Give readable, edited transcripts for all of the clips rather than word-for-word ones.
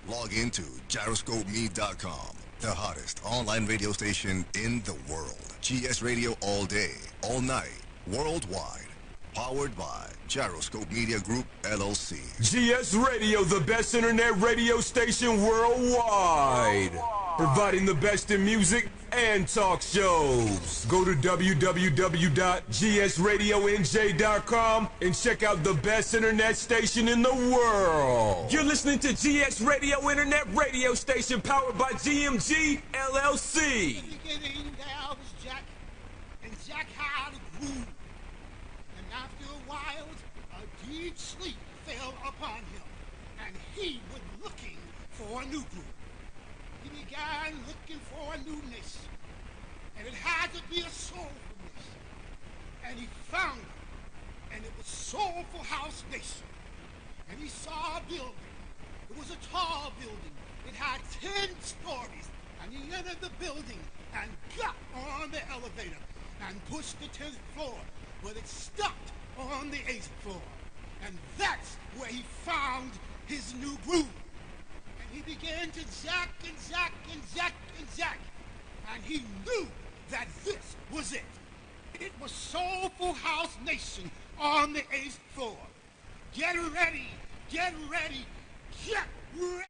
Log into gyroscopeme.com, the hottest online radio station in the world. GS Radio all day, all night, worldwide. Powered by Gyroscope Media Group, LLC. GS Radio, the best internet radio station worldwide. Providing the best in music and talk shows. Go to www.gsradionj.com and check out the best internet station in the world. You're listening to GS Radio Internet Radio Station powered by GMG, LLC. In the beginning, there was Jack, and Jack had a groove. And after a while, a deep sleep fell upon him, and he was looking for a new groove. He began looking for a newness, and it had to be a soulfulness. And he found it, and it was Soulful House Nation. And he saw a building. It was a tall building. It had 10 stories, and he entered the building and got on the elevator and pushed the 10th floor, but it stopped on the 8th floor. And that's where he found his new groove. And he began to jack and jack and jack and jack. And he knew that this was it. It was Soulful House Nation on the 8th floor. Get ready, get ready, get ready.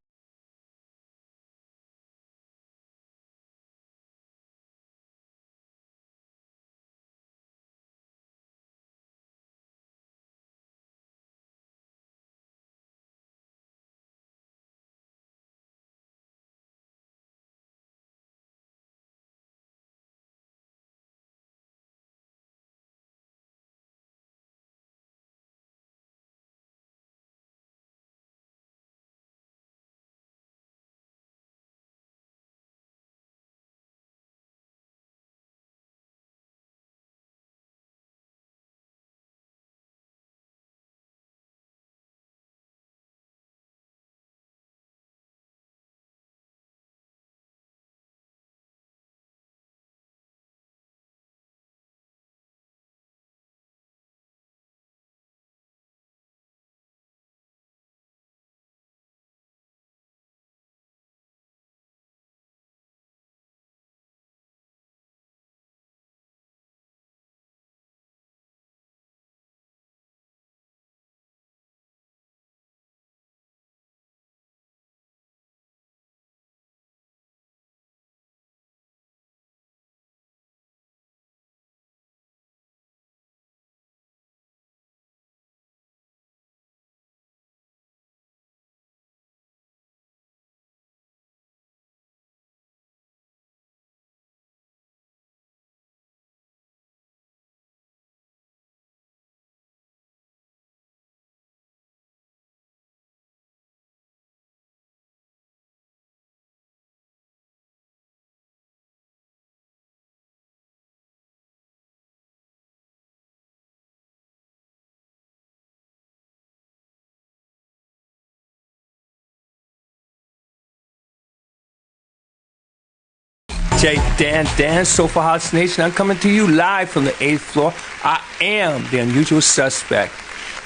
Dan, Soulful House Nation. I'm coming to you live from the 8th floor. I am the unusual suspect.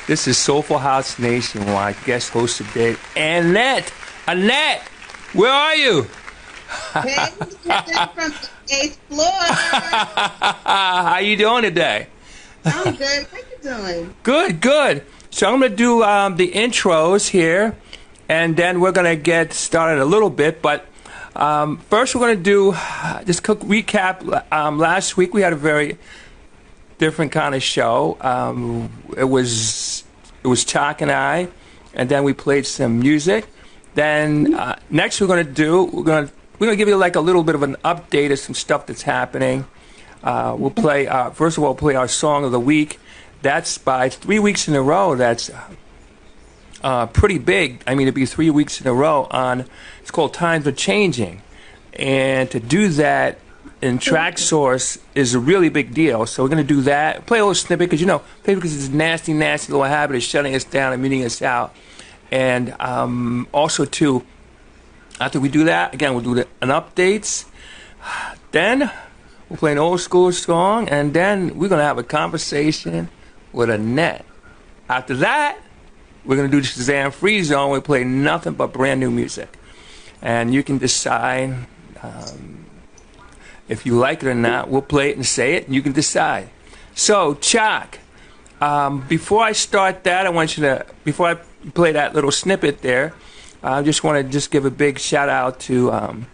This is Soulful House Nation, where I guest host today, Annette, where are you? Hey, from the 8th floor. How you doing today? I'm good. How you doing? Good. So I'm going to do the intros here, and then we're going to get started a little bit, but first, we're going to do just a quick recap. Last week, we had a very different kind of show. It was Chalk and I, and then we played some music. Then next, we're going to give you like a little bit of an update of some stuff that's happening. We'll play first of all, play our song of the week. That's by 3 weeks in a row. That's pretty big. I mean, to be 3 weeks in a row on. It's called Times Are Changing, and to do that in track source is a really big deal. So we're going to do that. Play a little snippet because because it's a nasty little habit of shutting us down and muting us out. And also too, after we do that, again we'll do an updates. Then we'll play an old school song, and then we're going to have a conversation with Annette. After that, we're going to do the Shazam Free Zone. We play nothing but brand new music. and you can decide if you like it or not. We'll play it and say it, and you can decide. So, Chuck, before I start that, before I play that little snippet there, I just want to give a big shout out to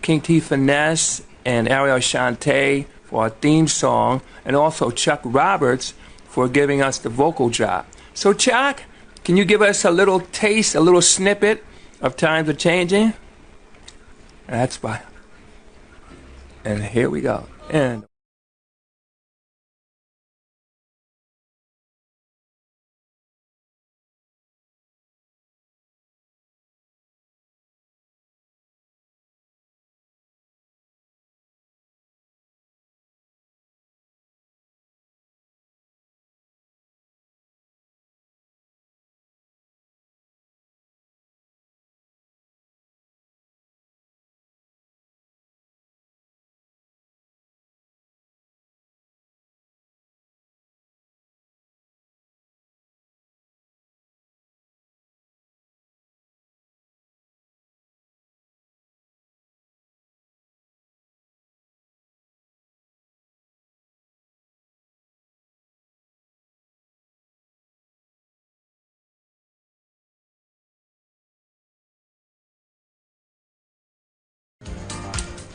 King T Finesse and Ariel Shante for our theme song, and also Chuck Roberts for giving us the vocal drop. So, Chuck, can you give us a little taste, a little snippet of Times Are Changing? That's fine. And here we go. And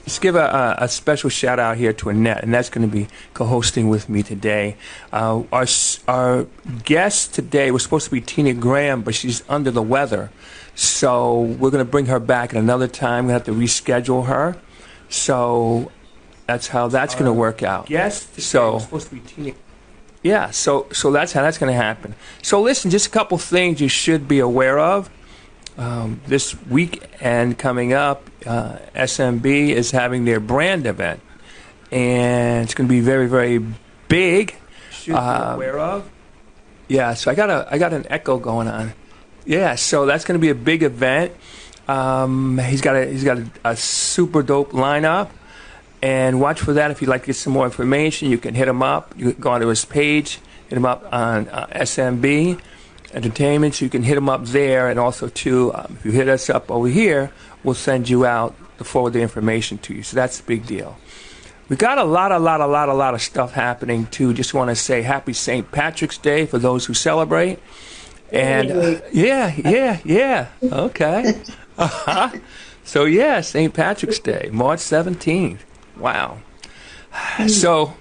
let's give a special shout out here to Annette, and that's going to be co-hosting with me today. Our guest today was supposed to be Tina Graham, but she's under the weather, so we're going to bring her back at another time. We have to reschedule her, so that's how that's going to work out. Guest today was supposed to be Tina. Yeah, so that's how that's going to happen. So listen, just a couple things you should be aware of. This weekend coming up, SMB is having their brand event, and it's going to be very, very big. Should be aware of. Yeah, so I got an echo going on. Yeah, so that's going to be a big event. He's got a super dope lineup, and watch for that. If you'd like to get some more information, you can hit him up. You can go onto his page, hit him up on SMB Entertainment, so you can hit them up there, and also too, if you hit us up over here, we'll send you out to forward the information to you. So that's a big deal. We got a lot of stuff happening too. Just want to say happy St. Patrick's Day for those who celebrate. And yeah. Okay. So yeah, St. Patrick's Day, March 17th. Wow. So.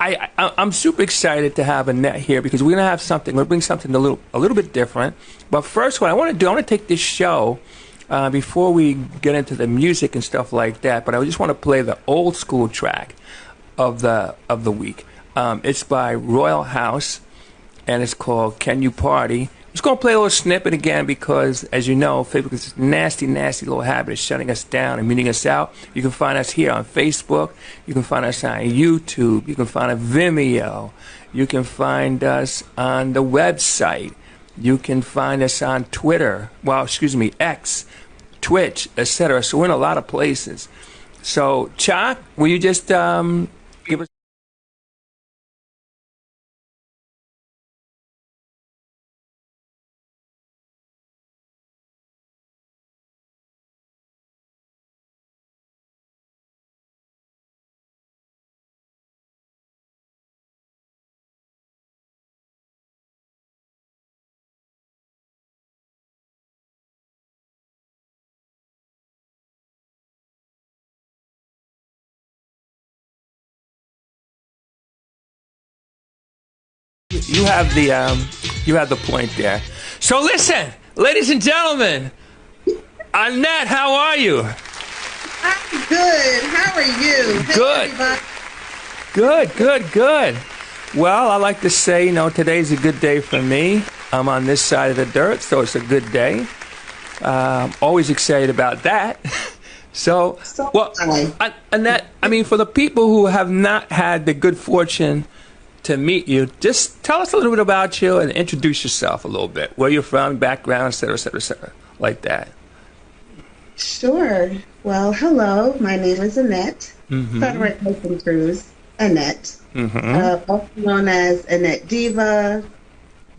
I'm super excited to have Annette here because we're going to have something. We're going to bring something a little bit different. But first, what I want to take this show before we get into the music and stuff like that. But I just want to play the old school track of the week. It's by Royal House, and it's called "Can You Party." I'm just going to play a little snippet again because, as you know, Facebook is this nasty little habit of shutting us down and muting us out. You can find us here on Facebook. You can find us on YouTube. You can find us on Vimeo. You can find us on the website. You can find us on Twitter. X, Twitch, etc. So we're in a lot of places. So, Chuck, will you just give us... You have the point there. So listen, ladies and gentlemen, Annette, how are you? I'm good. How are you? Good. Hey, Good. Well, I like to say, today's a good day for me. I'm on this side of the dirt, so it's a good day. Always excited about that. So Annette, for the people who have not had the good fortune to meet you, just tell us a little bit about you and introduce yourself a little bit. Where you're from, background, et cetera, like that. Sure. Well, hello. My name is Annette Satterwhite-Cruz. Annette. Also known as Annette Diva,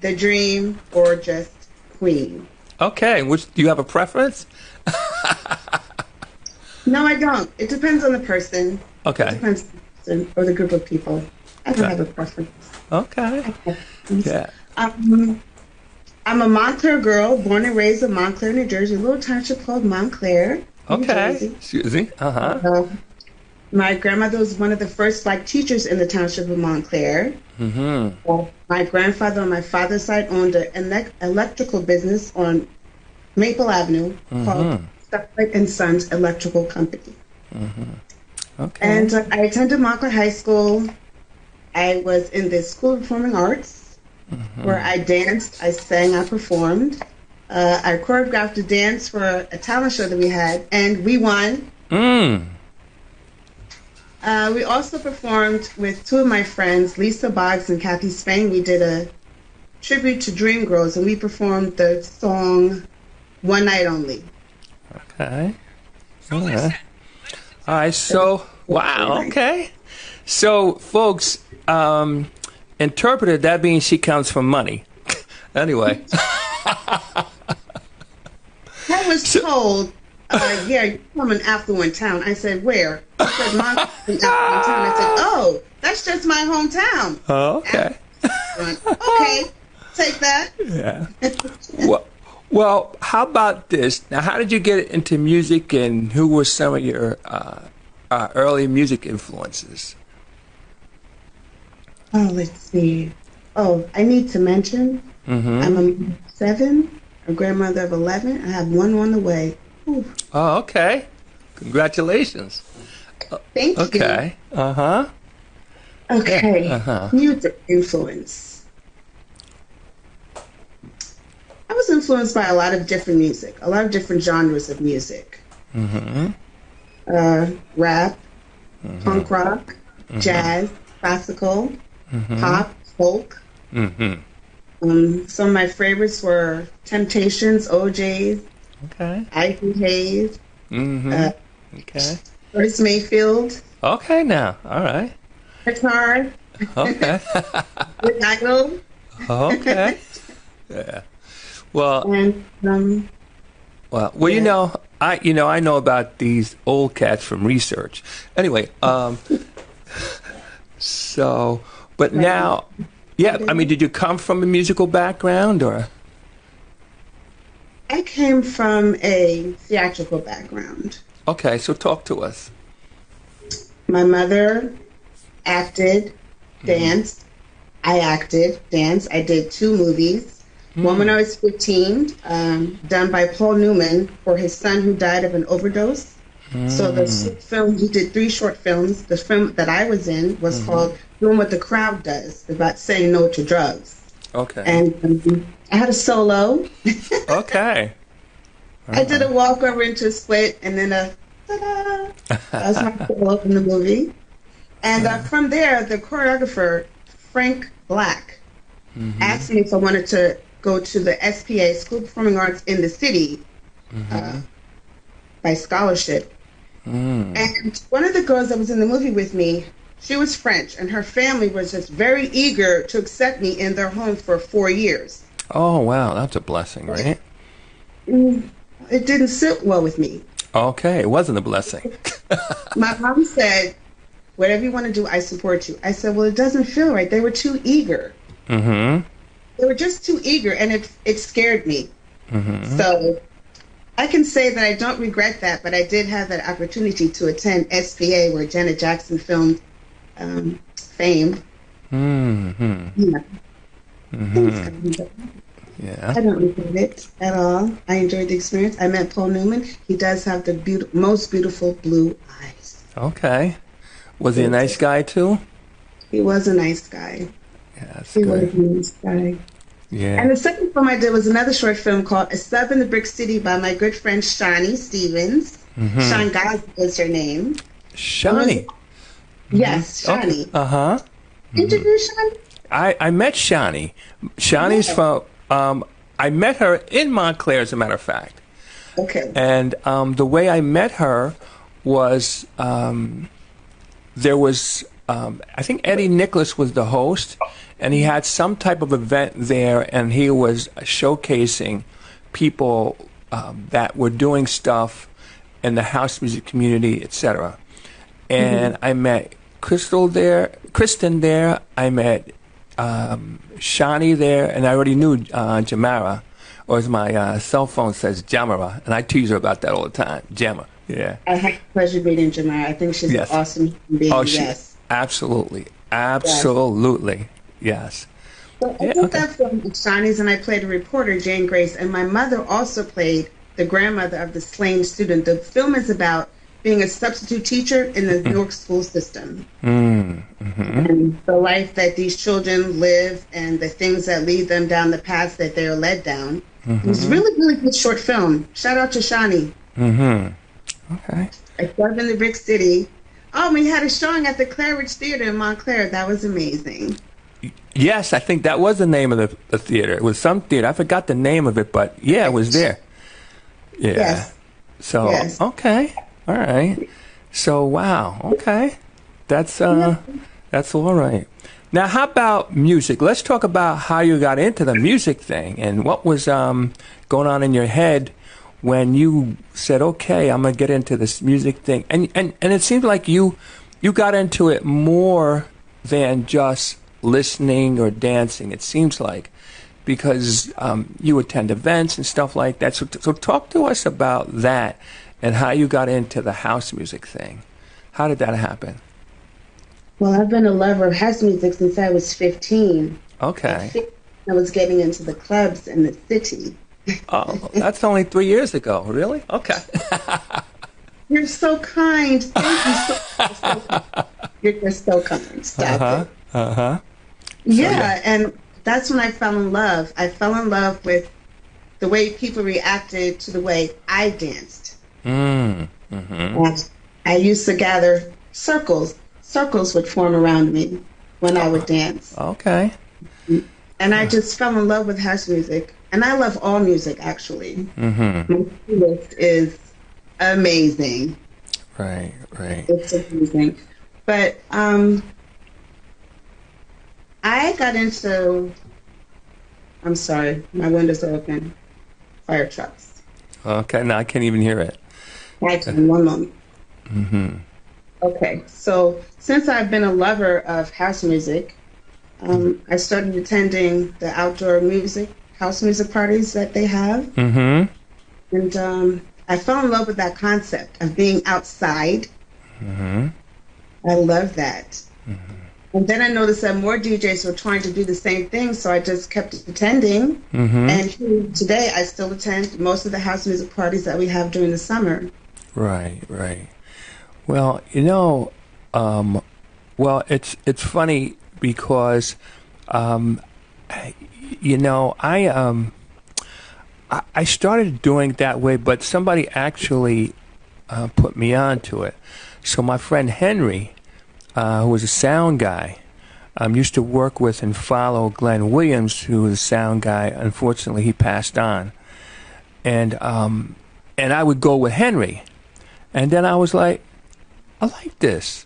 The Dream, or just Queen. Okay. Which do you have a preference? No, I don't. It depends on the person. Okay. It depends on the person or the group of people. I don't have a preference. Okay. Yeah. I'm a Montclair girl, born and raised in Montclair, New Jersey, a little township called Montclair, New Jersey. Excuse me. Uh-huh. My grandmother was one of the first Black teachers in the township of Montclair. My grandfather on my father's side owned an electrical business on Maple Avenue called Satterwhite and Sons Electrical Company. Okay. And I attended Montclair High School. I was in the School of Performing Arts, where I danced, I sang, I performed. I choreographed a dance for a talent show that we had, and we won. We also performed with two of my friends, Lisa Boggs and Kathy Spain. We did a tribute to Dreamgirls, and we performed the song One Night Only. Okay. All right. So, wow. Okay. So, folks, interpreted, that means she counts for money. Anyway. I was told, yeah, you're from an affluent town. I said, where? He said, Montclair, an affluent town. I said, oh, that's just my hometown. Oh, okay. Okay, take that. Yeah. Well, how about this? Now, how did you get into music, and who were some of your early music influences? Oh, let's see. Oh, I need to mention, I'm a mother of 7, a grandmother of 11. I have one on the way. Ooh. Oh, okay. Congratulations. Thank you. Okay. Uh-huh. Okay. Music influence. I was influenced by a lot of different music, a lot of different genres of music. Rap, punk rock, jazz, classical, pop, folk. Some of my favorites were Temptations, OJ's, Ivy Hayes, Okay. Curtis Mayfield. Okay, now. All right. Guitar. Okay. With Idol. Okay. Yeah. Well. And Well, yeah. I know about these old cats from research. Anyway, so, but now, yeah, I mean, did you come from a musical background, or? I came from a theatrical background. Okay, so talk to us. My mother acted, danced. I acted, danced. I did 2 movies. One when I was 15, done by Paul Newman for his son who died of an overdose. So the film, he did 3 short films. The film that I was in was called Doing What the Crowd Does, about saying no to drugs. Okay. And I had a solo. Okay. I did a walkover into a split, and then a ta-da. That was my solo in the movie. And from there, the choreographer, Frank Black, asked me if I wanted to go to the SPA, School of Performing Arts in the city, by scholarship. And one of the girls that was in the movie with me, she was French, and her family was just very eager to accept me in their home for 4 years. Oh, wow, that's a blessing, right? It didn't sit well with me. Okay, it wasn't a blessing. My mom said, whatever you want to do, I support you. I said, well, it doesn't feel right. They were too eager. They were just too eager, and it scared me. So I can say that I don't regret that, but I did have that opportunity to attend SPA, where Janet Jackson filmed Fame. Yeah. I don't regret it at all. I enjoyed the experience. I met Paul Newman. He does have the most beautiful blue eyes. Okay. Was he a nice guy, too? He was a nice guy. Yeah, that's He good. was a nice guy. Yeah. And the second film I did was another short film called A Sub in the Brick City by my good friend Shawnee Stevens. Shawn Guy is her name. Shawnee. Yes, Shawnee. Uh-huh. Interview Shawnee? I met Shawnee. Shawnee's from, I met her in Montclair, as a matter of fact. Okay. And the way I met her was, there was, I think Eddie Nicholas was the host, and he had some type of event there, and he was showcasing people that were doing stuff in the house music community, etc. And I met Kristen there. I met Shani there, and I already knew Jamara, or as my cell phone says, Jamara, and I tease her about that all the time, Jamma. Yeah. I had the pleasure of meeting Jamara. I think she's an awesome human being. Oh, absolutely, yes. So I did that film with Shani's, and I played a reporter, Jane Grace, and my mother also played the grandmother of the slain student. The film is about being a substitute teacher in the New York school system. And the life that these children live and the things that lead them down the paths that they're led down. It was a really, really good short film. Shout out to Shani. Okay. I started in the big city. Oh, we had a showing at the Claridge Theater in Montclair. That was amazing. Yes, I think that was the name of the theater. It was some theater. I forgot the name of it, but yeah, it was there. Yeah. Yes. So, okay. All right. So, wow. Okay. That's all right. Now, how about music? Let's talk about how you got into the music thing and what was going on in your head when you said, "Okay, I'm gonna get into this music thing." And it seems like you got into it more than just listening or dancing. It seems like, because you attend events and stuff like that. So talk to us about that and how you got into the house music thing. How did that happen? Well, I've been a lover of house music since I was 15. Okay. I was getting into the clubs in the city. Oh, that's only 3 years ago. Really? Okay. You're so kind. Thank you so much. You're just so kind. Stop it. Yeah, and that's when I fell in love. I fell in love with the way people reacted to the way I danced. I used to gather circles. Circles would form around me when I would dance. Okay. And I just fell in love with house music. And I love all music, actually. My playlist is amazing. Right. It's amazing. But I got into, I'm sorry, my windows are open, fire trucks. Okay, now I can't even hear it. Right, in one moment. Okay, so since I've been a lover of house music, I started attending the outdoor house music parties that they have. And I fell in love with that concept of being outside. I love that. And then I noticed that more DJs were trying to do the same thing, so I just kept attending. And today I still attend most of the house music parties that we have during the summer. Right. Well, it's funny because, I started doing it that way, but somebody actually put me on to it. So my friend Henry, who was a sound guy, used to work with and follow Glenn Williams, who was a sound guy. Unfortunately, he passed on. And I would go with Henry. And then I was like, I like this.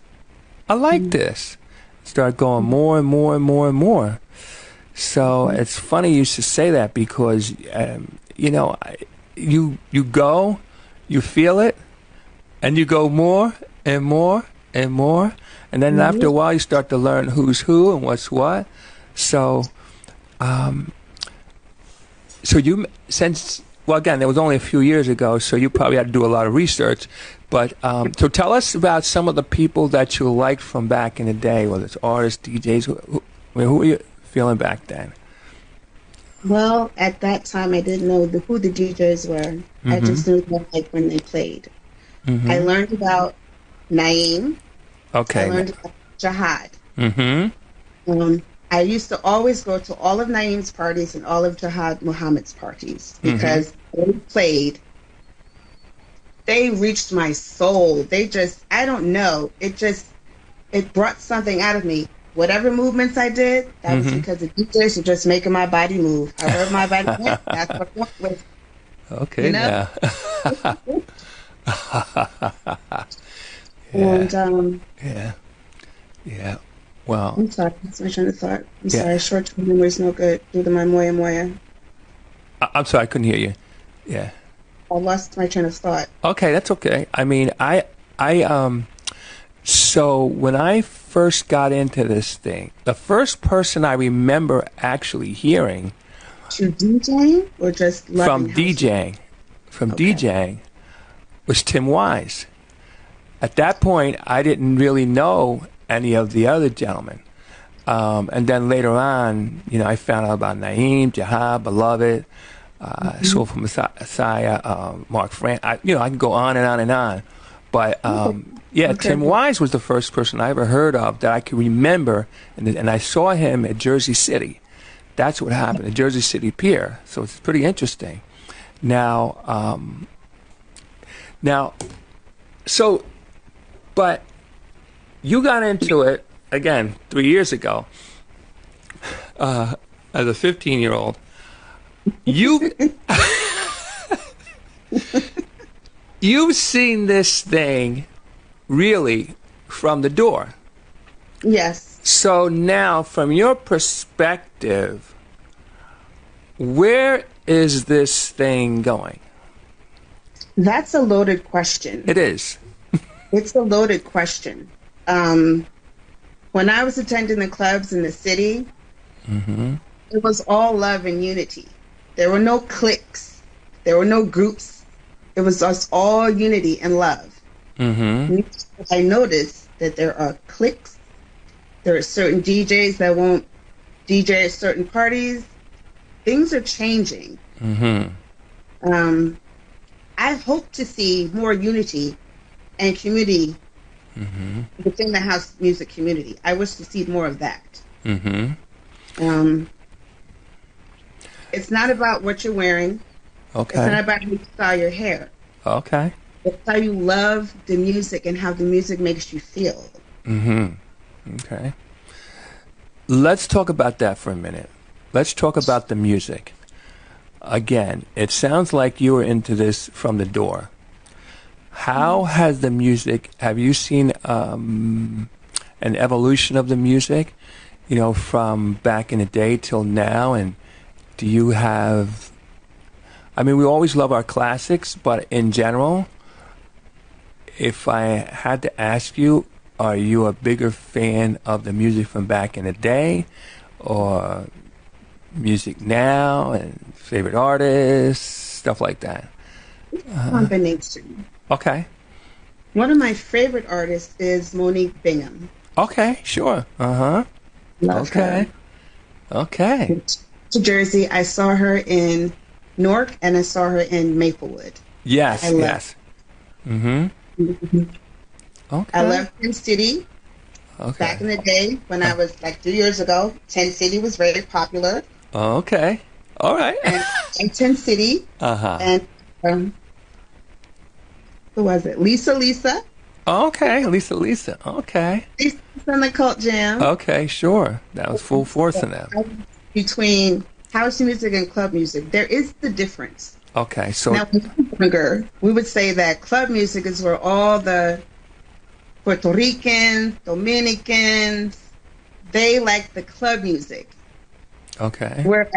Start going more and more and more and more. So it's funny you should say that because, you go, you feel it, and you go more and more and more. And then after a while, you start to learn who's who and what's what. So, again, that was only a few years ago, so you probably had to do a lot of research. But so tell us about some of the people that you liked from back in the day, whether it's artists, DJs. Who were you feeling back then? Well, at that time, I didn't know who the DJs were. I just knew them when they played. I learned about Naeem. Okay. I learned about Jihad. I used to always go to all of Naeem's parties and all of Jihad Muhammad's parties because they played. They reached my soul. They just, I don't know. It brought something out of me. Whatever movements I did, that was because the DJs were just making my body move. However my body went, that's what I went with. Okay, now. And, yeah. Well, I'm sorry. That's my train of thought. I'm sorry. Short-term memory is no good due to my moya moya. I'm sorry. I couldn't hear you. Yeah. I lost my train of thought. Okay, that's okay. I mean, so when I first got into this thing, the first person I remember actually hearing To DJing or just loving from DJing, was Tim Wise. At that point, I didn't really know any of the other gentlemen. And then later on, I found out about Naeem, Jahab, Beloved, Soulful Messiah, Mark Frank. I can go on and on and on. But Tim Wise was the first person I ever heard of that I could remember, and I saw him at Jersey City. That's what happened at Jersey City Pier. So it's pretty interesting. But you got into it again 3 years ago as a 15-year-old. You've seen this thing really from the door. Yes. So now, from your perspective, where is this thing going? That's a loaded question. It is. It's a loaded question. When I was attending the clubs in the city, it was all love and unity. There were no cliques. There were no groups. It was us all unity and love. I noticed that there are cliques. There are certain DJs that won't DJ at certain parties. Things are changing. I hope to see more unity and community within the house music community. I wish to see more of that. It's not about what you're wearing. Okay. It's not about how you style your hair. Okay. It's how you love the music and how the music makes you feel. Okay. Let's talk about that for a minute. Let's talk about the music. Again, it sounds like you were into this from the door. How has the music, have you seen an evolution of the music, from back in the day till now? And do you have, we always love our classics, but in general, if I had to ask you, are you a bigger fan of the music from back in the day or music now and favorite artists, stuff like that? Combination. Okay. One of my favorite artists is Monique Bingham. Okay, sure. Love her. Okay. To Jersey, I saw her in Newark and I saw her in Maplewood. Yes, I love yes. Okay. I love Tent City. Okay. Back in the day when I was 2 years ago, Tent City was very popular. Okay. All right. And Tent City. And who was it? Lisa. Okay, Lisa. Okay. Lisa's on the Cult Jam. Okay, sure. That was full force in that. Between house music and club music, there is the difference. Okay, so now, when we were younger, we would say that club music is where all the Puerto Ricans, Dominicans, they like the club music. Okay. Where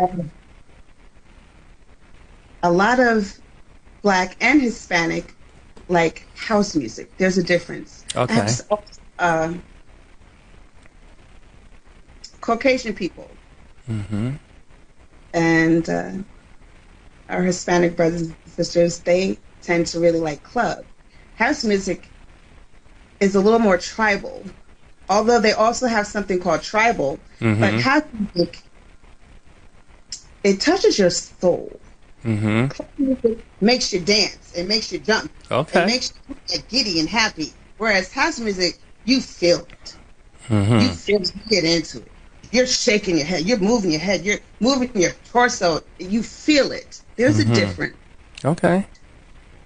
a lot of Black and Hispanic like house music. There's a difference. Okay. Caucasian people. And our Hispanic brothers and sisters, they tend to really like club. House music is a little more tribal, although they also have something called tribal. But house music, it touches your soul. Club music makes you dance. It makes you jump. Okay. It makes you get giddy and happy. Whereas house music, you feel it. You feel it. You get into it. You're shaking your head. You're moving your head. You're moving your torso. You feel it. There's a difference. Okay.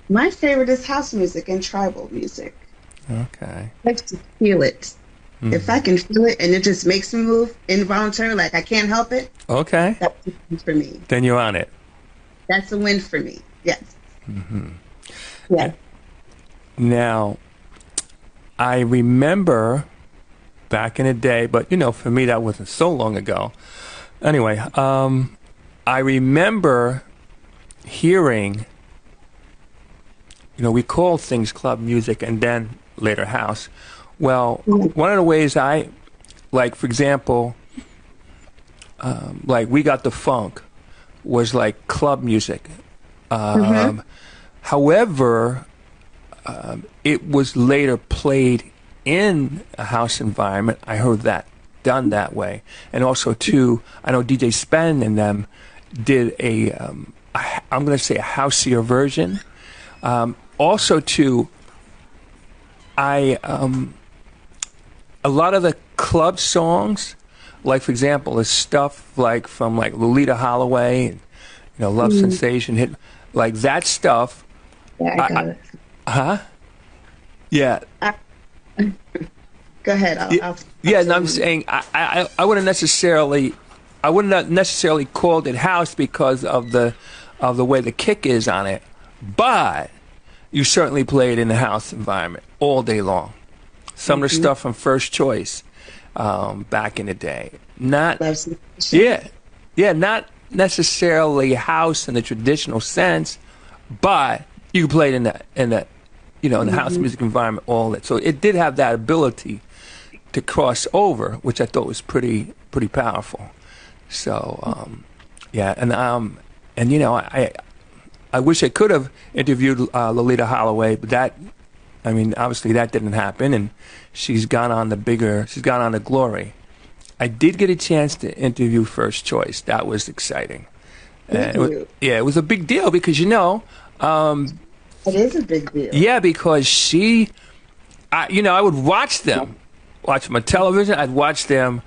My favorite is house music and tribal music. Okay. I like to feel it. If I can feel it and it just makes me move involuntarily, like I can't help it. Okay. That's a win for me. Then you're on it. That's a win for me. Yes. Yeah. Now, I remember back in the day, but for me that wasn't so long ago. Anyway, I remember hearing, we call things club music and then later house. Well, one of the ways I, like, for example, like We Got the Funk was like club music. However, it was later played in a house environment. I heard that done that way. And also, too, I know DJ Spen and them did I'm going to say a houseier version. Also, too, a lot of the club songs, like, for example, the stuff like from like Lolita Holloway, Love Sensation, hit like that stuff. Yeah, I got it. Huh? Yeah. Go ahead. I'll No, I'm saying I wouldn't necessarily called it house because of the way the kick is on it, but you certainly play it in the house environment all day long. Some of the stuff from First Choice back in the day, not not necessarily house in the traditional sense, but you can play it in the in the house music environment, all that. So it did have that ability to cross over, which I thought was pretty powerful. So I wish I could have interviewed Lolita Holloway, but obviously that didn't happen, and she's gone on to glory. I did get a chance to interview First Choice. That was exciting. It was a big deal because it is a big deal. Yeah, because I would watch them on television. I'd watch them.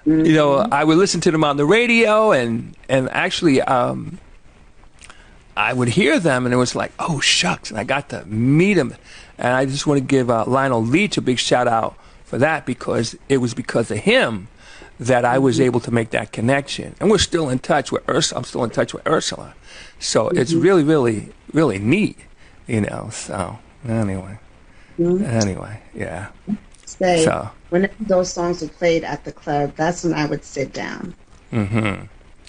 I would listen to them on the radio, and actually, I would hear them, and it was like, oh shucks, and I got to meet them, and I just want to give Lionel Leach a big shout out for that, because it was because of him that I was able to make that connection, and we're still in touch with Ursula. I'm still in touch with Ursula, so it's really, really, really neat, So anyway, yeah. So whenever those songs were played at the club, that's when I would sit down.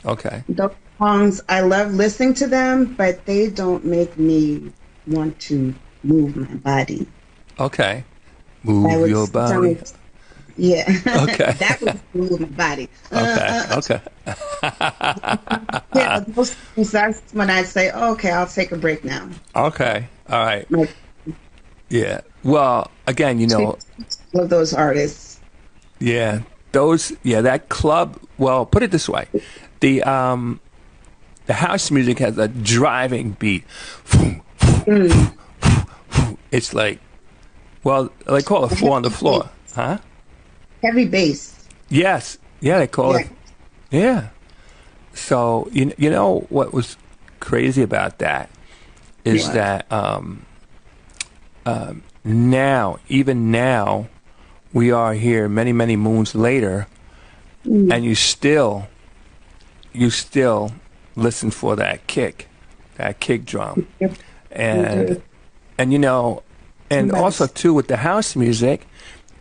Okay. Those songs, I love listening to them, but they don't make me want to move my body. Okay. Move your body. Yeah. Okay. That would move my body. Okay. Yeah, that's when I'd say, okay, I'll take a break now. Okay. All right. Yeah. Well, again, Love those artists. Yeah. That club, well, put it this way. The house music has a driving beat. It's like, well, they call it 4 on the floor. Huh? Heavy bass. Yes. Yeah, they call it. Yeah. So, you know what was crazy about that is that even now, we are here many, many moons later, and you still listen for that kick drum. And also too with the house music,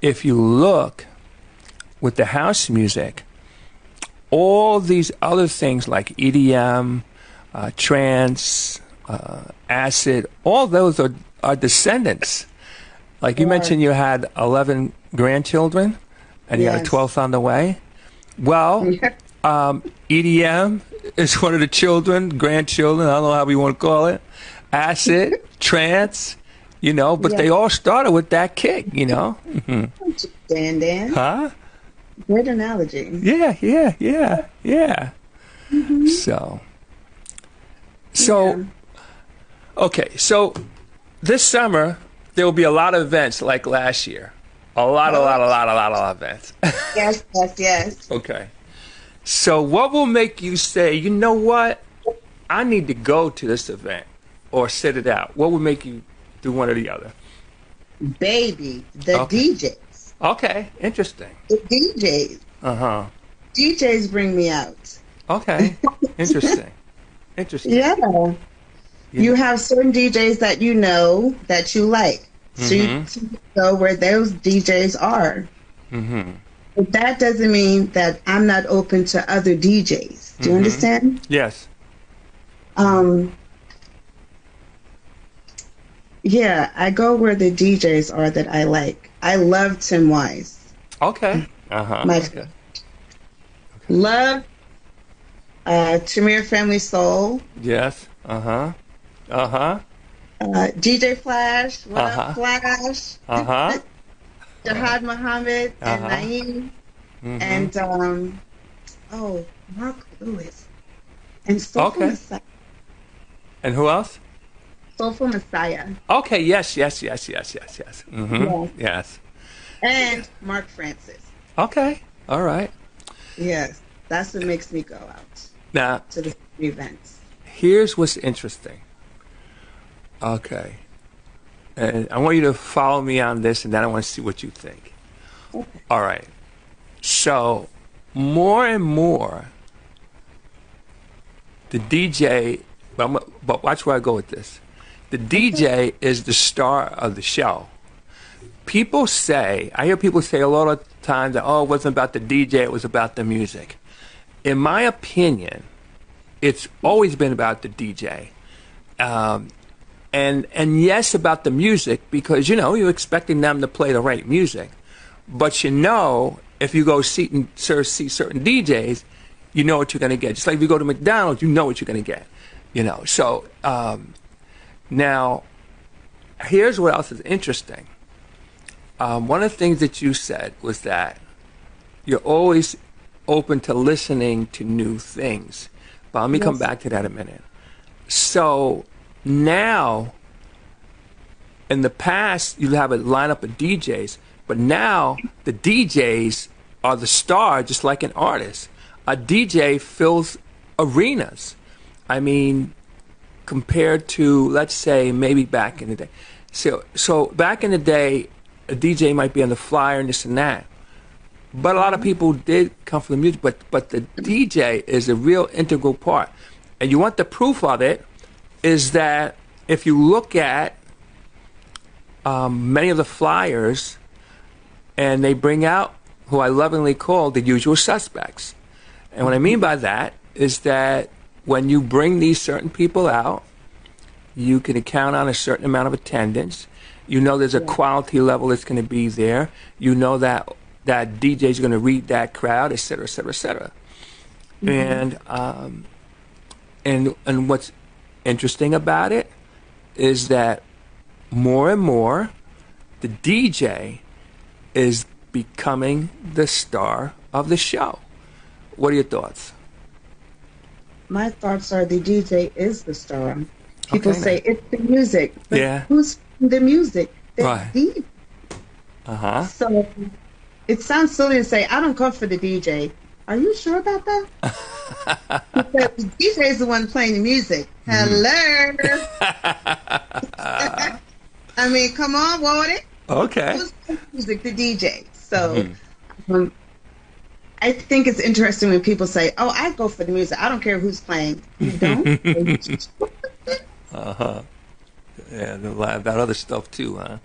if you look with the house music, all these other things like EDM, trance, acid, all those are descendants. Like you mentioned, you had 11 grandchildren, and you got a 12th on the way. Well, EDM is one of the grandchildren, I don't know how we want to call it, acid, trance, but they all started with that kick, Dan. Huh? Great analogy. Yeah. Okay, so this summer, there will be a lot of events like last year. A lot of events. Yes. Okay. So what will make you say, you know what? I need to go to this event or sit it out? What would make you do one or the other? Baby, the DJs. Okay, interesting. The DJs. Uh-huh. DJs bring me out. Okay, interesting. Yeah. You have certain DJs that that you like. So you go where those DJs are. But that doesn't mean that I'm not open to other DJs. Do you understand? Yes. Um, yeah, I go where the DJs are that I like. I love Tim Wise. Okay. Uh-huh. My Okay. love Tamir Family Soul. Yes. Uh-huh. Uh-huh. DJ Flash. What Uh-huh. up, Flash? Uh-huh. Jihad Muhammad and Uh-huh. Naeem. Mhm. And Mark Lewis. And Soulful Okay. Messiah. And who else? Soulful Messiah. Okay, yes. Mm-hmm. Yes. Yes. And Mark Francis. Okay. All right. Yes. That's what makes me go out Now, to the events. here's what's interesting. Okay. And I want you to follow me on this, and then I want to see what you think. Okay. All right. So, more and more, the DJ, but watch where I go with this. The DJ is the star of the show. People say, I hear people say a lot of times that, oh, it wasn't about the DJ, it was about the music. In my opinion, it's always been about the DJ. And yes, about the music, because, you're expecting them to play the right music. But if you go see certain DJs, you know what you're going to get. Just like if you go to McDonald's, you know what you're going to get. So now, here's what else is interesting. One of the things that you said was that you're always open to listening to new things. But let me come back to that a minute. So now, in the past, you'd have a lineup of DJs, but now the DJs are the star, just like an artist. A DJ fills arenas. I mean, compared to, let's say, maybe back in the day. So back in the day, a DJ might be on the flyer and this and that. But a lot of people did come from the music, but the DJ is a real integral part. And you want the proof of it is that if you look at many of the flyers, and they bring out who I lovingly call the usual suspects. And what I mean by that is that when you bring these certain people out, you can count on a certain amount of attendance. You know there's a quality level that's going to be there. You know that DJ is going to read that crowd, et cetera, et cetera, et cetera. Mm-hmm. And what's interesting about it is that more and more the DJ is becoming the star of the show. What are your thoughts? My thoughts are the DJ is the star. People Okay, say it's the music, but Yeah. who's the music? The Right. DJ. Uh-huh. So it sounds silly to say, I don't come for the DJ. Are you sure about that? Because the DJ is the one playing the music. Hello. I mean, come on, Wardy. Okay. Who's playing music? The DJ. So I think it's interesting when people say, oh, I go for the music. I don't care who's playing. You don't? Uh-huh. Yeah, they'll lie about other stuff too, huh?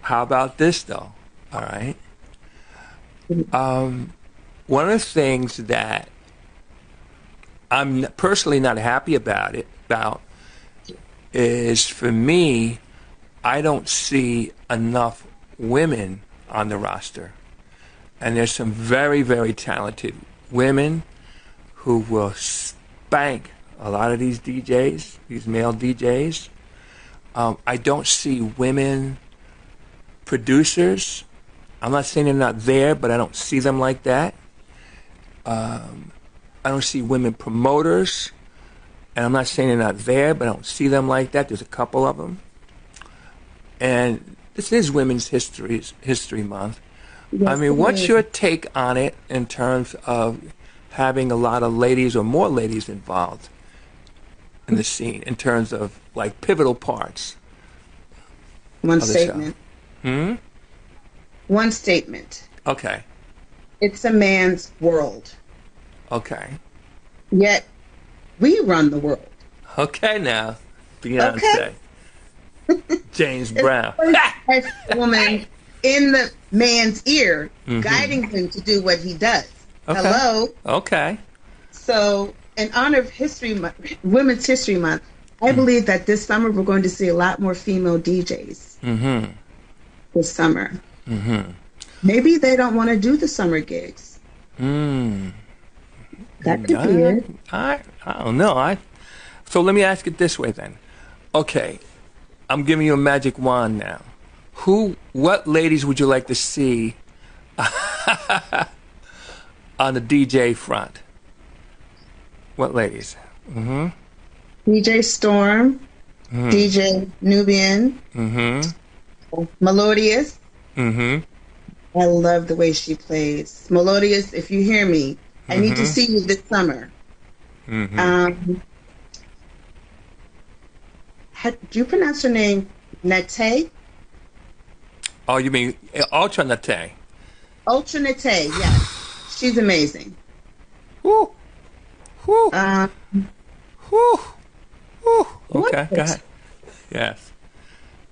How about this, though? All right. One of the things that I'm personally not happy about is, for me, I don't see enough women on the roster. And there's some very, very talented women who will spank a lot of these DJs, these male DJs. I don't see women producers. I'm not saying they're not there, but I don't see them like that. I don't see women promoters, and I'm not saying they're not there, but I don't see them like that. There's a couple of them. And this is Women's History Month. Yes, I mean, it what's is. your take on it in terms of having a lot of ladies or more ladies involved in the scene, in terms of, like, pivotal parts? One the show. statement. Hmm? One statement. Okay. It's a man's world. Okay. Yet we run the world. Okay now. Beyonce. James Brown. As a woman in the man's ear, guiding him to do what he does. Okay. Hello? Okay. So, in honor of Women's History Month, I believe that this summer we're going to see a lot more female DJs. Mm-hmm. This summer. Mm-hmm. Maybe they don't want to do the summer gigs. Mm. That could be it. I don't know. So let me ask it this way then. Okay, I'm giving you a magic wand now. What ladies would you like to see on the DJ front? What ladies? Mm-hmm. DJ Storm, DJ Nubian, Melodious. Mm-hmm. I love the way she plays. Melodious, if you hear me, I need to see you this summer. Mm-hmm. Do you pronounce her name Nate? Oh, you mean Ultra Nate? Ultra Nate, yes. She's amazing. Woo. Woo. Woo. Woo. Okay, go ahead. Yes.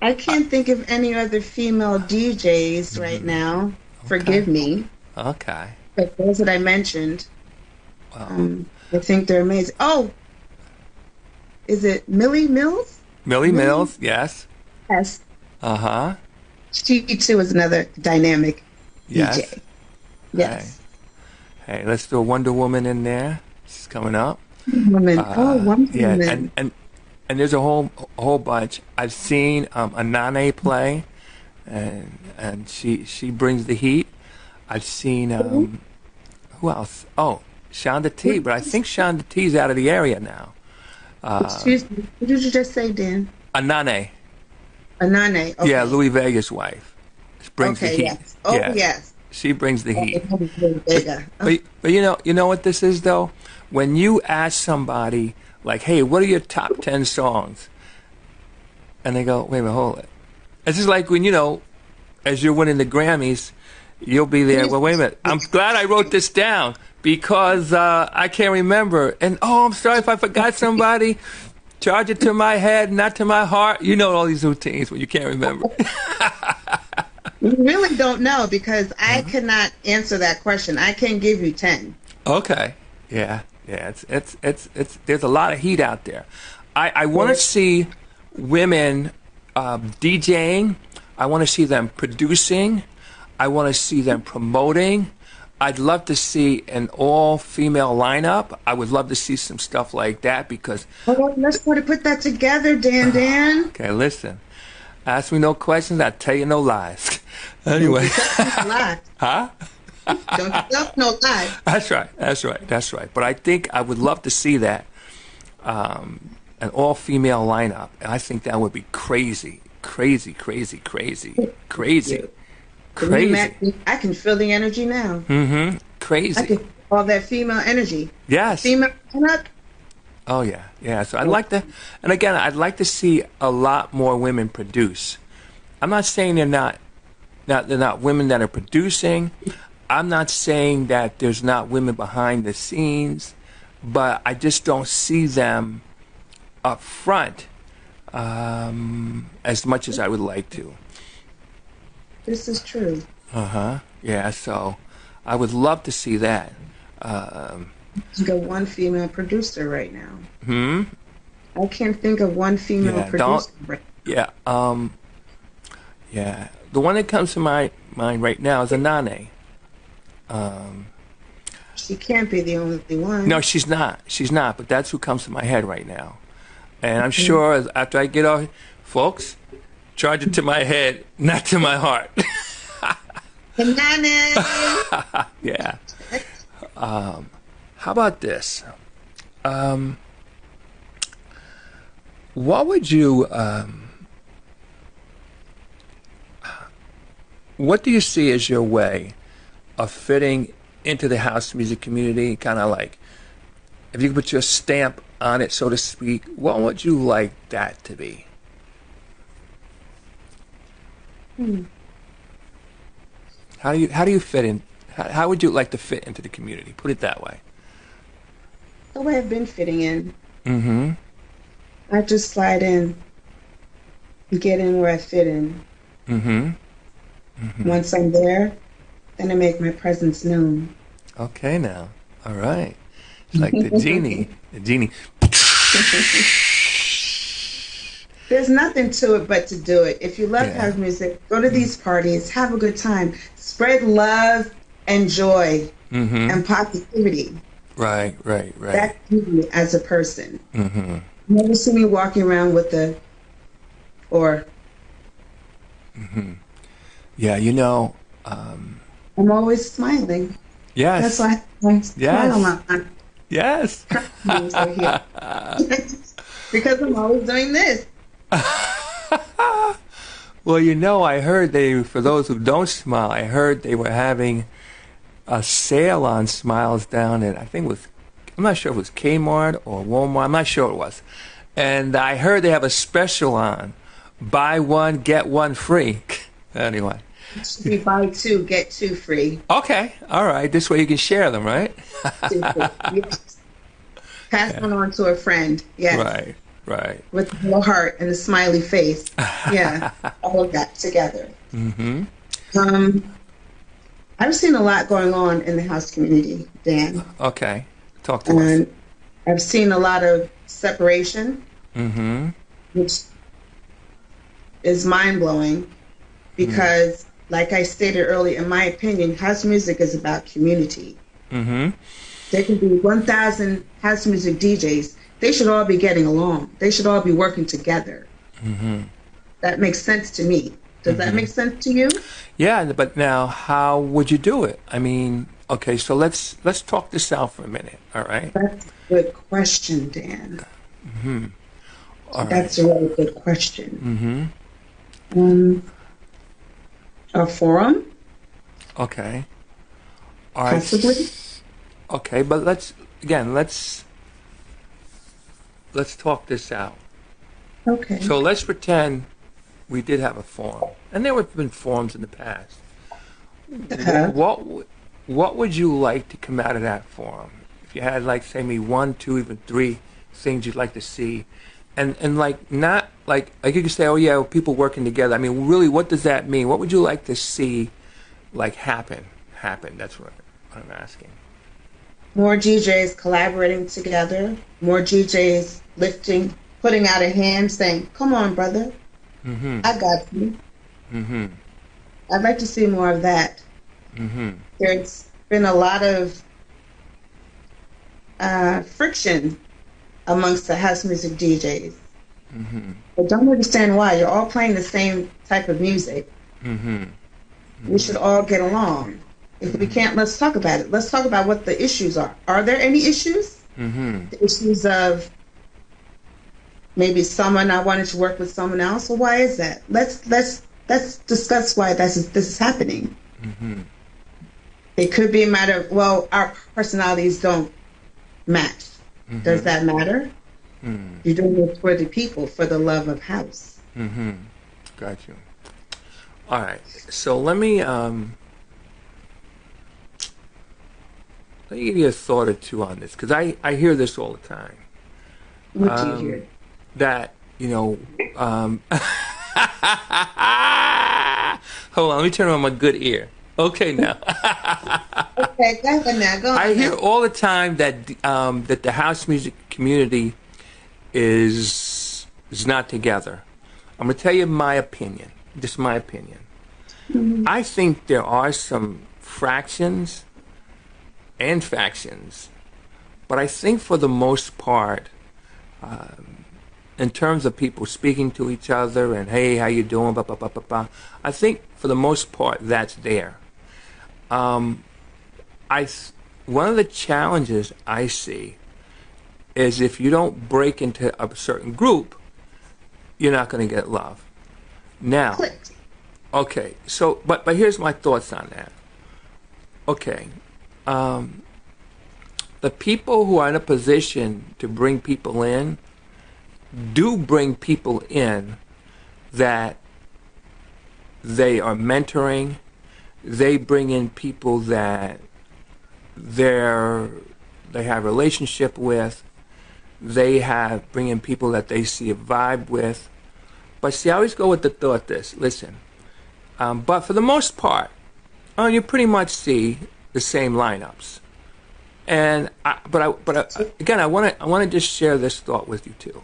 I can't think of any other female DJs right now. Okay. Forgive me. Okay. But those that I mentioned, I think they're amazing. Oh, is it Millie Mills? Millie Mills, yes. Yes. Uh-huh. She too is another dynamic DJ. Yes. Hey, let's do a Wonder Woman in there. She's coming up. Woman. Wonder yeah, Woman. And there's a whole bunch. I've seen Annette play, and she brings the heat. I've seen who else? Oh, Shonda T. But I think Shonda T's out of the area now. Excuse me. What did you just say, Dan? Annette. Annette. Okay. Yeah, Louis Vega's wife. She brings the heat. Yes. Oh, yeah. yes. She brings the heat. But you know what this is though? When you ask somebody like, "Hey, what are your top 10 songs?" and they go, "Wait a minute, hold it." It's just like when as you're winning the Grammys, you'll be there. Well, wait a minute. I'm glad I wrote this down because I can't remember. And I'm sorry if I forgot somebody. Charge it to my head, not to my heart. You know all these routines when you can't remember. You really don't know because I cannot answer that question. I can't give you 10. Okay. Yeah. It's there's a lot of heat out there. I want to see women DJing. I want to see them producing. I want to see them promoting. I'd love to see an all-female lineup. I would love to see some stuff like that because... Well, let's try to put that together, Dan. Okay, listen. Ask me no questions, I tell you no lies. Anyway. Huh? Don't tell no lies. That's right. But I think I would love to see that, an all-female lineup. And I think that would be crazy. Crazy. I can feel the energy now. Mm-hmm. Crazy. I can feel all that female energy. Yes. Female lineup. Oh yeah. So I'd like to, and again, I'd like to see a lot more women produce. I'm not saying they're not women that are producing. I'm not saying that there's not women behind the scenes, but I just don't see them up front as much as I would like to. This is true. Yeah. So I would love to see that. You got one female producer right now. I can't think of one female producer. Yeah. Yeah. The one that comes to my mind right now is Annette. She can't be the only one. No, she's not. But that's who comes to my head right now. And I'm sure after I get off, folks, charge it to my head, not to my heart. Annette. Yeah. How about this? What would you? What do you see as your way of fitting into the house music community? Kind of like, if you could put your stamp on it, so to speak, what would you like that to be? How do you fit in? How would you like to fit into the community? Put it that way. The way I've been fitting in. I just slide in, get in where I fit in. Once I'm there, then I make my presence known. Okay, now, all right. It's like the genie. The genie. There's nothing to it but to do it. If you love Yeah. house music, go to these parties, have a good time, spread love and joy and positivity. Right, right, right. That's me as a person. You never see me walking around with Yeah, you know, I'm always smiling. yes. That's why I smile a lot. Yes. Because I'm always doing this. Well, you know, I heard for those who don't smile, I heard they were having a sale on smiles down at, I think it was, I'm not sure if it was Kmart or Walmart, I'm not sure it was. And I heard they have a special on, buy one, get one free. Anyway. It should be buy two, get two free. Okay, all right. This way you can share them, right? Yes. Pass one on to a friend. Yes. Right, right. With a little heart and a smiley face. Yeah. All of that together. I've seen a lot going on in the house community, Dan. Okay, talk to us. And I've seen a lot of separation, which is mind-blowing because, like I stated earlier, in my opinion, house music is about community. There can be 1,000 house music DJs. They should all be getting along. They should all be working together. That makes sense to me. Does that make sense to you? Yeah, but now how would you do it? I mean, okay, so let's talk this out for a minute, all right? That's a good question, Dan. All right. That's a really good question. A forum? Okay. All right. Possibly? Okay, but let's talk this out. Okay. So let's pretend we did have a forum, and there have been forums in the past. What would you like to come out of that forum? If you had, like, say, maybe 1, 2, even 3 things you'd like to see, and like, not like you could say, oh yeah, well, people working together. I mean, really, what does that mean? What would you like to see, like, happen? That's what I'm asking. More DJs collaborating together. More DJs putting out a hand, saying, "Come on, brother, I got you." I'd like to see more of that. There's been a lot of friction amongst the house music DJs. I don't understand why. You're all playing the same type of music. We should all get along. If we can't, let's talk about it. Let's talk about what the issues are. Are there any issues? The issues of maybe someone I wanted to work with someone else. Well, why is that? Let's discuss why this is happening. It could be a matter of, well, our personalities don't match. Does that matter? You're doing it for the people, for the love of house. Got you. All right. So let me give you a thought or two on this, because I hear this all the time. What do you hear? That, you know, hold on, let me turn on my good ear. Okay, now. Okay, go on. I hear all the time that that the house music community is not together. I'm going to tell you my opinion. Just my opinion. I think there are some fractions and factions, but I think for the most part, in terms of people speaking to each other and, hey, how you doing, blah, blah, blah, blah, blah, I think for the most part that's there. One of the challenges I see is if you don't break into a certain group, you're not going to get love. Now, okay, so, but here's my thoughts on that. Okay, the people who are in a position to bring people in do bring people in that they are mentoring. They bring in people that they have a relationship with. They bring in people that they see a vibe with. But see, I always go with the thought this. Listen, but for the most part, you pretty much see the same lineups. Again, I want to just share this thought with you too.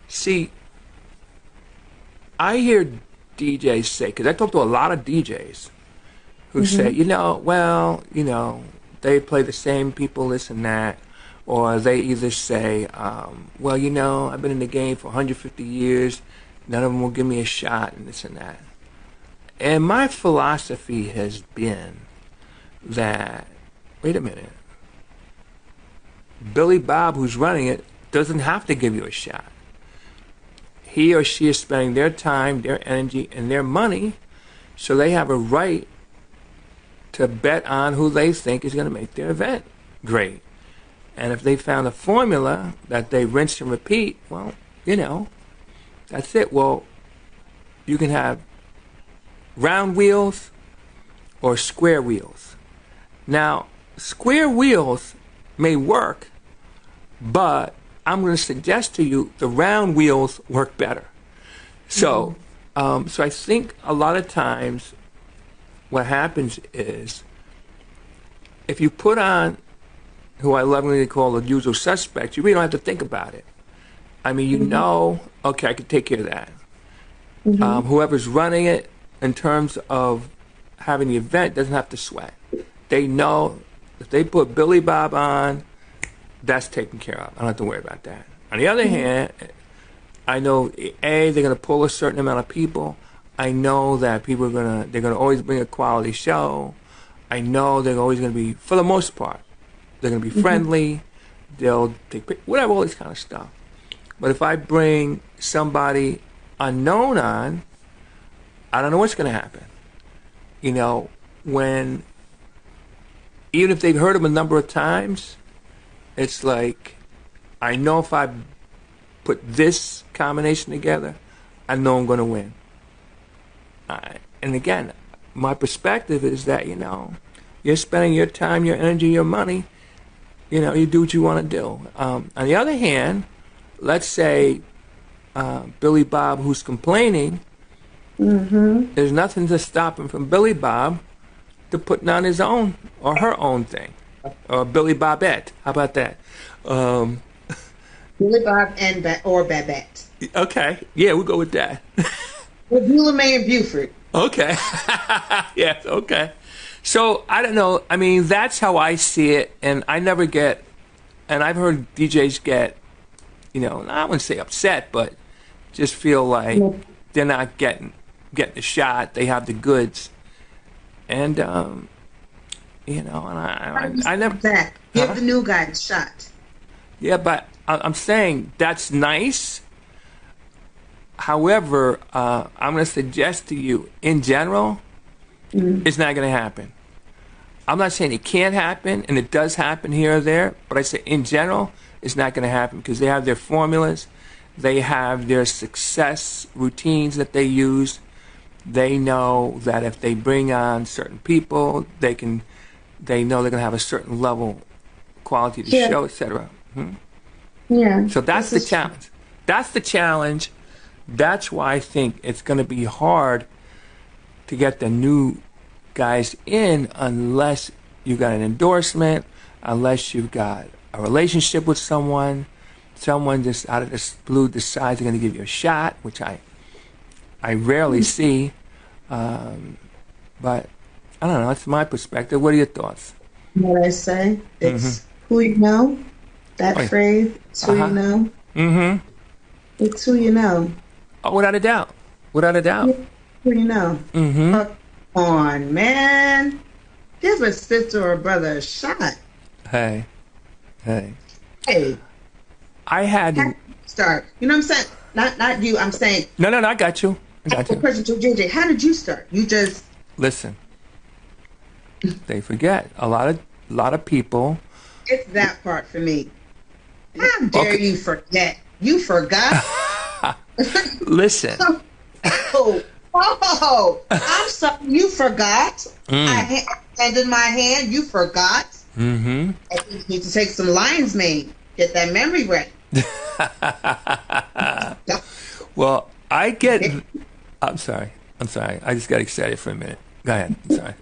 See, I hear DJs say, because I talk to a lot of DJs who say, they play the same people, this and that, or they either say, I've been in the game for 150 years, none of them will give me a shot, and this and that. And my philosophy has been that, wait a minute, Billy Bob, who's running it, doesn't have to give you a shot. He or she is spending their time, their energy, and their money, so they have a right to bet on who they think is going to make their event great. And if they found a formula that they rinse and repeat, well, that's it. Well, you can have round wheels or square wheels. Now, square wheels may work, but I'm going to suggest to you the round wheels work better. So, so I think a lot of times what happens is if you put on who I lovingly call the usual suspects, you really don't have to think about it. I mean, okay, I can take care of that. Whoever's running it in terms of having the event doesn't have to sweat. They know if they put Billy Bob on, that's taken care of. I don't have to worry about that. On the other hand, I know they're going to pull a certain amount of people. I know that they're going to always bring a quality show. I know they're always going to be, for the most part, they're going to be friendly. They'll take whatever, all this kind of stuff. But if I bring somebody unknown on, I don't know what's going to happen. Even if they've heard him a number of times, it's like, I know if I put this combination together, I know I'm going to win. And again, my perspective is that, you're spending your time, your energy, your money, you do what you want to do. On the other hand, let's say Billy Bob, who's complaining, there's nothing to stop him from Billy Bob to putting on his own or her own thing. Or Billy Bobette. How about that? Billy Bob or Babette. Okay. Yeah, we'll go with that. With Beulah May and Buford. Okay. Yes, okay. So, I don't know. I mean, that's how I see it. And I never get, and I've heard DJs get, I wouldn't say upset, but just feel like they're not getting the shot. They have the goods. And, and I never... That. Give the new guy a shot. Yeah, but I'm saying that's nice. However, I'm going to suggest to you, in general, it's not going to happen. I'm not saying it can't happen, and it does happen here or there, but I say in general, it's not going to happen because they have their formulas. They have their success routines that they use. They know that if they bring on certain people, they know they're going to have a certain level quality to the show, etc. Yeah. So that's the challenge. That's the challenge. That's why I think it's going to be hard to get the new guys in unless you got an endorsement, unless you've got a relationship with someone just out of the blue decides they're going to give you a shot, which I rarely see. But I don't know. That's my perspective. What are your thoughts? What I say? It's who you know. That phrase, it's who you know. It's who you know. Oh, without a doubt. Without a doubt. Who you know. Come on, man. Give a sister or brother a shot. Hey. Hey. I had to start. You know what I'm saying? Not you. I'm saying. No. I got you. Question to JJ. How did you start? You just listen. They forget a lot of people. It's that part for me. How dare you forget? You forgot. Listen. I'm sorry. You forgot. I handed my hand. You forgot. You need to take some lion's mane. Get that memory ready. Well, I'm sorry. I just got excited for a minute. Go ahead. I'm sorry.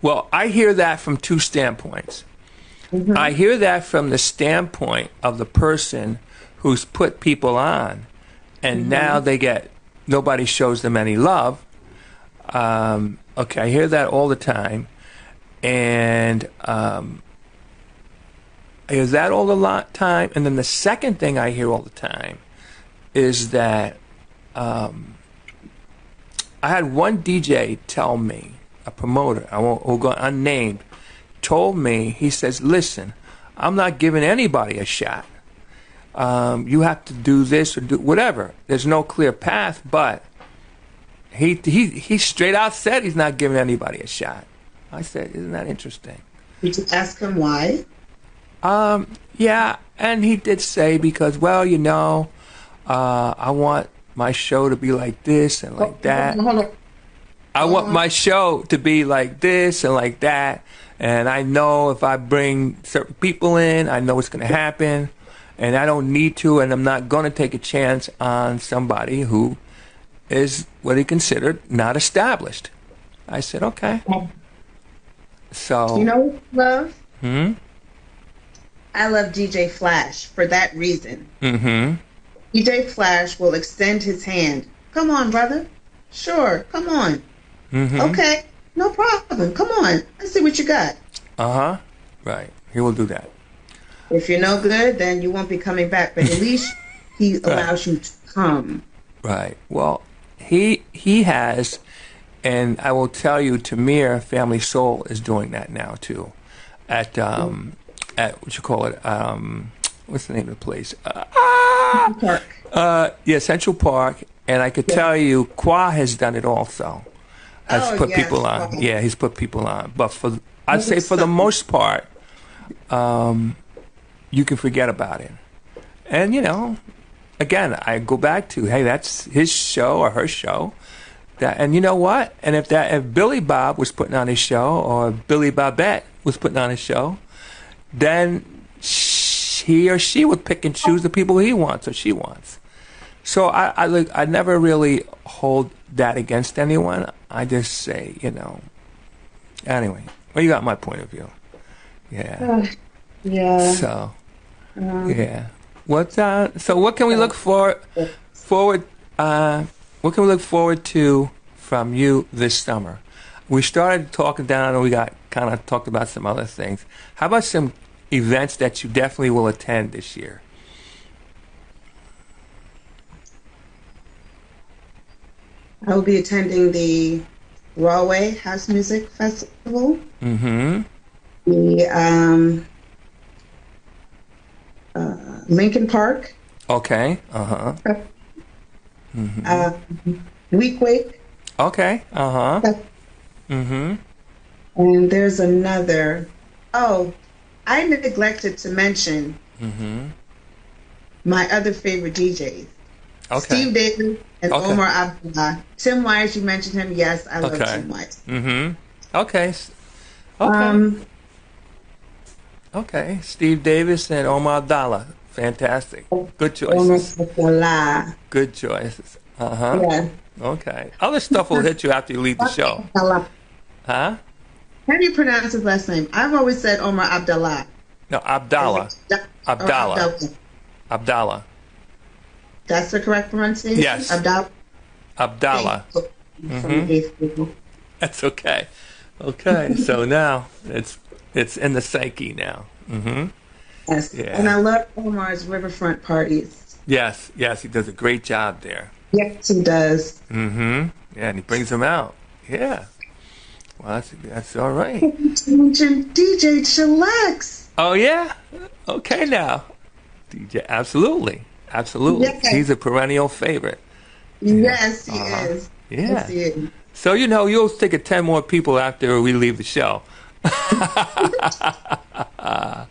Well, I hear that from two standpoints. I hear that from the standpoint of the person who's put people on, and now nobody shows them any love. Okay, I hear that all the time, and I hear that all the time. And then the second thing I hear all the time is that I had one DJ tell me, a promoter, we'll go unnamed, told me, he says, listen, I'm not giving anybody a shot. You have to do this or do whatever. There's no clear path, but he straight out said he's not giving anybody a shot. I said, isn't that interesting? Did you ask him why? Yeah, and he did say because, well, I want my show to be like this and like that. Hold on. I want my show to be like this and like that. And I know if I bring certain people in, I know what's going to happen. And I don't need to, and I'm not going to take a chance on somebody who is what he considered not established. I said, okay. So. You know what I love? I love DJ Flash for that reason. DJ Flash will extend his hand. Come on, brother. Sure, come on. Okay, no problem. Come on. Let's see what you got. Right. He will do that. If you're no good, then you won't be coming back. But at least he allows you to come. Right. Well, he has, and I will tell you, Tamir Family Soul is doing that now too. At what you call it? What's the name of the place? Park. Yeah, Central Park. And I could tell you, Qua has done it also. Has put people on. Wow. Yeah, he's put people on. But I'd say for the most part, you can forget about it. And again, I go back to, hey, that's his show or her show. And you know what? And if Billy Bob was putting on his show, or Billy Bobette was putting on his show, then he or she would pick and choose the people he wants or she wants. So I never really hold that against anyone. I just say, Anyway, well, you got my point of view. Yeah. Yeah. So. Yeah. So what can we look forward? What can we look forward to from you this summer? We started talking down, and we got kind of talked about some other things. How about some events that you definitely will attend this year? I will be attending the Broadway House Music Festival. The Lincoln Park. Okay. Week Wake. Okay. And there's another. Oh, I neglected to mention my other favorite DJs. Okay. Steve Davis and Omar Abdullah. Tim Wise, you mentioned him. Yes, I love Tim Wise. Okay. Okay. Steve Davis and Omar Abdullah. Fantastic. Good choices. Good choices. Yeah. Okay. Other stuff will hit you after you leave the show. Huh? How do you pronounce his last name? I've always said Omar Abdullah. No, Abdallah. Abdallah. That's the correct pronunciation? Yes. Abdallah. That's okay. Okay. So now it's in the psyche now. Yes. Yeah. And I love Omar's riverfront parties. Yes. He does a great job there. Yes, he does. Yeah, and he brings them out. Yeah. Well, that's all right. Mention DJ Chillax. Oh yeah. Okay now. DJ, absolutely. Yes. He's a perennial favorite. Yes, he is. Yeah. Yes, he is. So you'll stick at 10 more people after we leave the show. I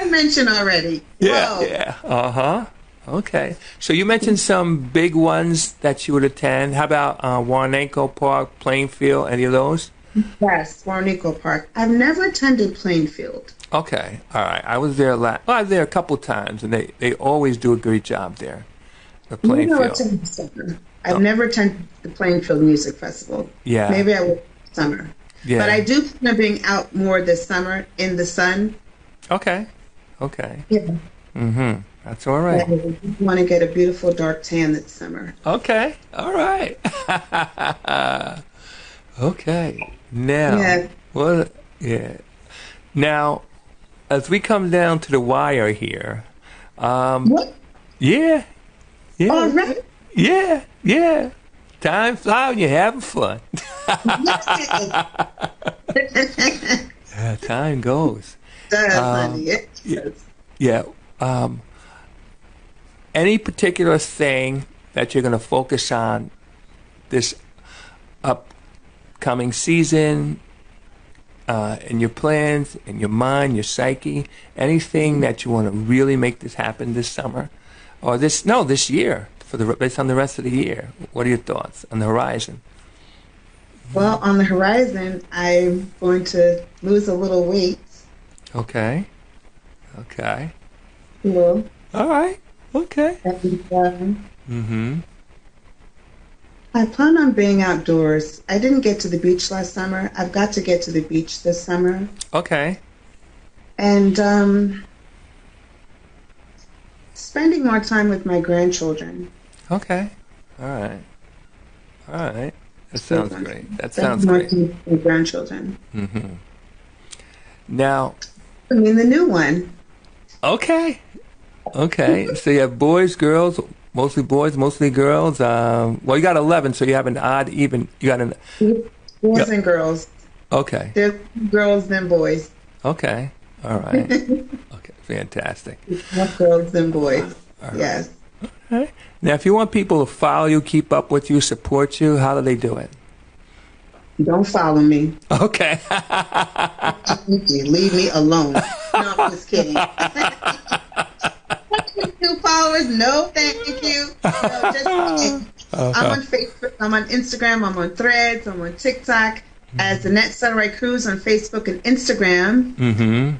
mentioned already. Yeah. Whoa. Yeah. Okay. So you mentioned some big ones that you would attend. How about Warnanko Park, Plainfield, any of those? Yes, Warnanko Park. I've never attended Plainfield. Okay. All right. I was there I was there a couple times, and they always do a great job there. The Plainfield. I've never attended the Plainfield Music Festival. Yeah. Maybe I will this summer. Yeah. But I do plan on being out more this summer in the sun. Okay. Okay. Yeah. That's all right. I want to get a beautiful dark tan this summer. Okay. All right. Okay. Now. Yeah. Well. Yeah. Now, as we come down to the wire here. What? Yeah. Yeah. All right. Yeah. Yeah. Time flies when you're having fun. Yeah, time goes. Does, honey. It Yeah. does. Yeah. Any particular thing that you're going to focus on this upcoming season, in your plans, in your mind, your psyche, anything that you want to really make this happen this summer, or this year, based on the rest of the year? What are your thoughts on the horizon? Well, on the horizon, I'm going to lose a little weight. Okay. Okay. Well, All right. Okay. and, I plan on being outdoors. I didn't get to the beach last summer. I've got to get to the beach this summer. Okay. And spending more time with my grandchildren. Okay. All right. All right. That sounds great. That sounds Spending more great. time with my grandchildren. Now, I mean, the new one. okay. Okay. So you have boys, girls, mostly boys, mostly girls. Well, you got 11, so you have an odd even. You got an. Boys and girls. Okay. They're girls than boys. Okay. All right. Okay. Fantastic. More girls than boys. Yes. Okay. Now, if you want people to follow you, keep up with you, support you, how do they do it? Don't follow me. Okay. Leave me alone. No, I'm just kidding. 2 followers? No, thank you. No, just kidding. I'm on Facebook. I'm on Instagram. I'm on Threads. I'm on TikTok as Annette Satterwhite-Cruz on Facebook and Instagram.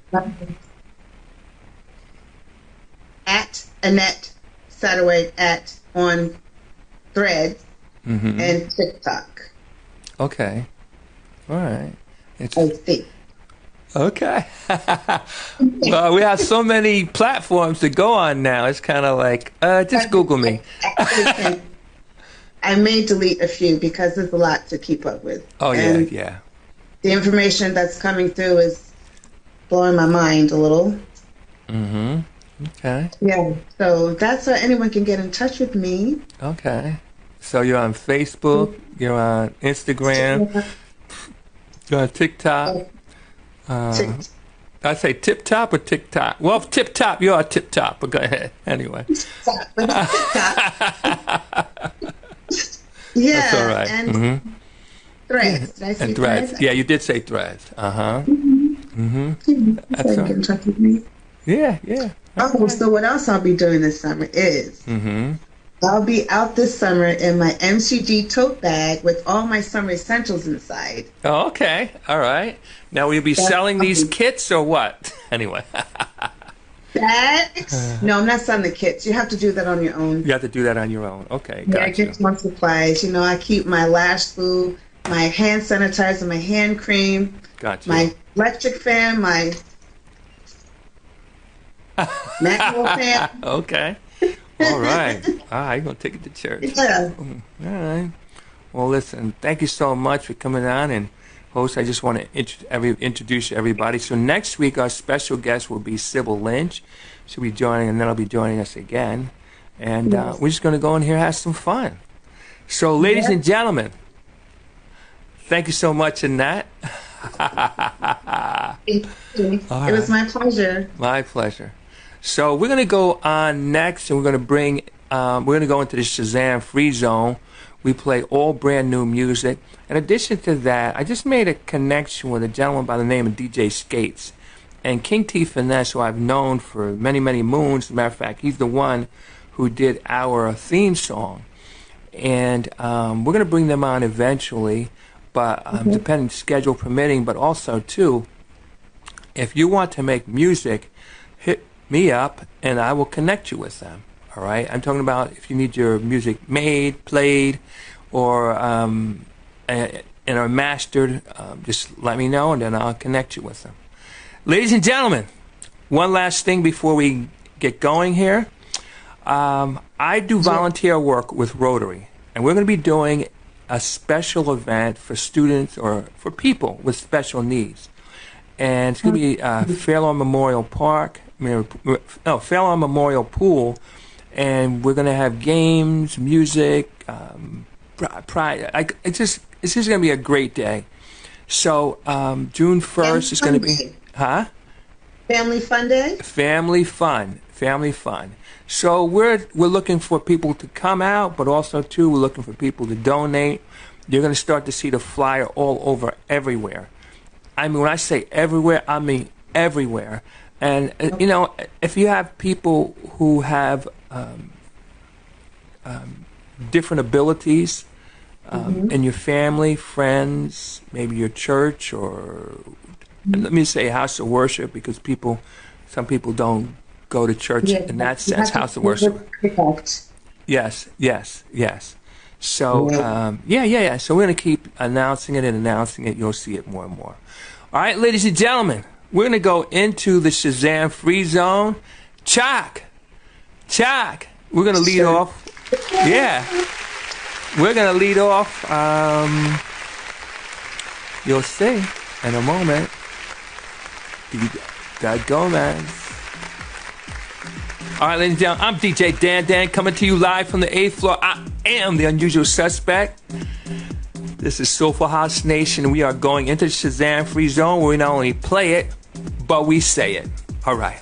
At Annette Satterwhite on Threads and TikTok. Okay. All right. It's I think. okay. Well, we have so many platforms to go on now. It's kind of like, just Google me. I may delete a few because there's a lot to keep up with. Oh, And yeah. the information that's coming through is blowing my mind a little. Okay. Yeah. So that's how anyone can get in touch with me. Okay. So you're on Facebook, you're on Instagram, you're on TikTok. I say tip top or TikTok? Well, tip top, you're on tip top, but go ahead. Anyway. Yeah. That's all right. And Threads. Did I say And Threads. Yeah, you did say Threads. That's So all get right. in touch with me. Yeah. Oh, so what else I'll be doing this summer is I'll be out this summer in my MCG tote bag with all my summer essentials inside. Oh, okay. All right. Now, will you be selling these kits or what? Anyway. Bags? No, I'm not selling the kits. You have to do that on your own. You have to do that on your own. Okay, Yeah, I gotcha. get more supplies. You know, I keep my lash glue, my hand sanitizer, my hand cream, Gotcha. my electric fan, my macro fan. Okay. All right. All right, you're going to take it to church. Yeah. All right. Well, listen, thank you so much for coming on. And, host, I just want to introduce everybody. So next week, our special guest will be Sybil Lynch. She'll be joining, and then I'll be joining us again. And we're just going to go in here and have some fun. So, ladies and gentlemen, thank you so much, Annette. It was my pleasure. My pleasure. So we're going to go on next, and we're going to go into the Shazam Free Zone. We play all brand new music. In addition to that, I just made a connection with a gentleman by the name of DJ Skates. And King T Finesse, who I've known for many, many moons. As a matter of fact, he's the one who did our theme song. And we're going to bring them on eventually, but depending, schedule permitting. But also, too, if you want to make music, hit me up, and I will connect you with them. All right? I'm talking about if you need your music made, played, or mastered, just let me know, and then I'll connect you with them. Ladies and gentlemen, one last thing before we get going here. I do volunteer work with Rotary, and we're going to be doing a special event for students or for people with special needs. And it's going to be Fairlawn Memorial Park, Fairlawn Memorial Pool, and we're going to have games, music, it's just going to be a great day. So June 1st is going to be, Family Fun Day? Family fun. So we're looking for people to come out, but also too we're looking for people to donate. You're going to start to see the flyer all over everywhere. I mean, when I say everywhere, I mean everywhere. And you know, if you have people who have different abilities in your family, friends, maybe your church, or let me say house of worship, because some people don't go to church in that sense. House of worship. Yes. So So we're going to keep announcing it. You'll see it more and more. All right, ladies and gentlemen, we're going to go into the Shazam Free Zone. Chuck, we're going to lead off. Yeah, we're going to lead off. You'll see in a moment. Gomez. All right, ladies and gentlemen, I'm DJ Dan coming to you live from the 8th floor. I am the unusual suspect. This is Soulful House Nation, and we are going into the Shazam Free Zone, where we not only play it, but we say it. All right.